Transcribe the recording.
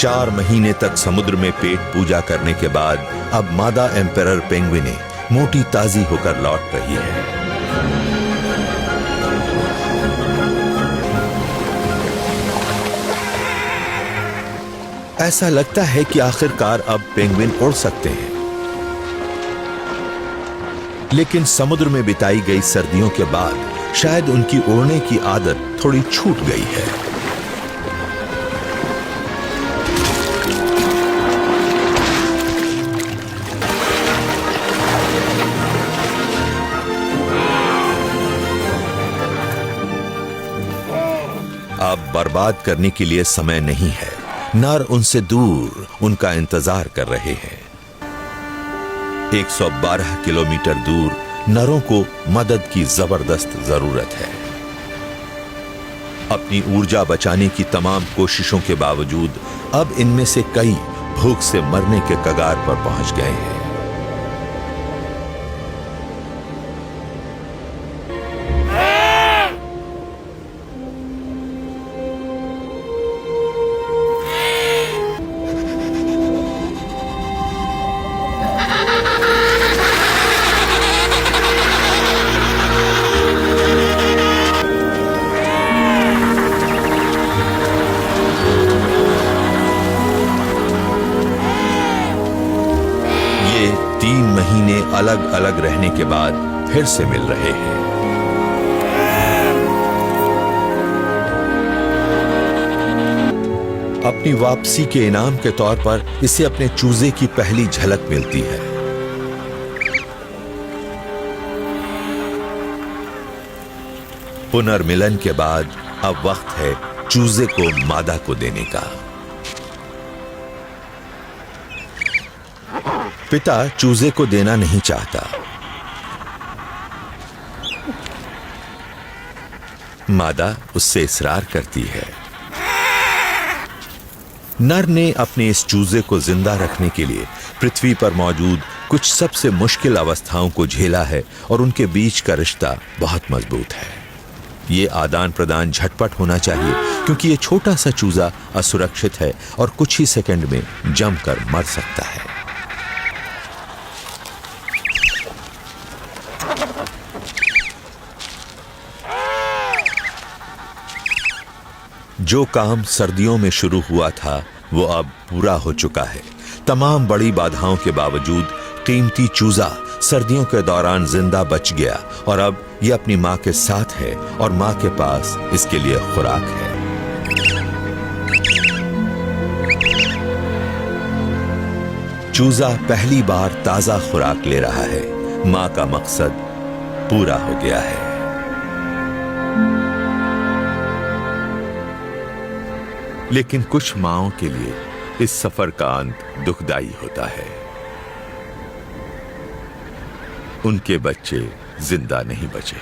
4 महीने तक समुद्र में पेट पूजा करने के बाद अब मादा एम्परर पेंगुइने मोटी ताजी होकर लौट रही है। ऐसा लगता है कि आखिरकार अब पेंगुइन उड़ सकते हैं, लेकिन समुद्र में बिताई गई सर्दियों के बाद शायद उनकी उड़ने की आदत थोड़ी छूट गई है। अब बर्बाद करने के लिए समय नहीं है। नर उनसे दूर उनका इंतजार कर रहे हैं। 112 किलोमीटर दूर नरों को मदद की जबरदस्त जरूरत है। अपनी ऊर्जा बचाने की तमाम कोशिशों के बावजूद अब इनमें से कई भूख से मरने के कगार पर पहुंच गए हैं। ये 3 महीने अलग अलग रहने के बाद फिर से मिल रहे हैं। अपनी वापसी के इनाम के तौर पर इसे अपने चूजे की पहली झलक मिलती है। पुनर्मिलन के बाद अब वक्त है चूजे को मादा को देने का। पिता चूजे को देना नहीं चाहता। मादा उससे इसरार करती है। नर ने अपने इस चूजे को जिंदा रखने के लिए पृथ्वी पर मौजूद कुछ सबसे मुश्किल अवस्थाओं को झेला है और उनके बीच का रिश्ता बहुत मजबूत है। ये आदान प्रदान झटपट होना चाहिए क्योंकि ये छोटा सा चूजा असुरक्षित है और कुछ ही सेकंड में जमकर मर सकता है। जो काम सर्दियों में शुरू हुआ था वो अब पूरा हो चुका है। तमाम बड़ी बाधाओं के बावजूद कीमती चूजा सर्दियों के दौरान जिंदा बच गया और अब ये अपनी मां के साथ है और मां के पास इसके लिए खुराक है। चूजा पहली बार ताजा खुराक ले रहा है। मां का मकसद पूरा हो गया है। लेकिन कुछ माओं के लिए इस सफर का अंत दुखदाई होता है। उनके बच्चे जिंदा नहीं बचे।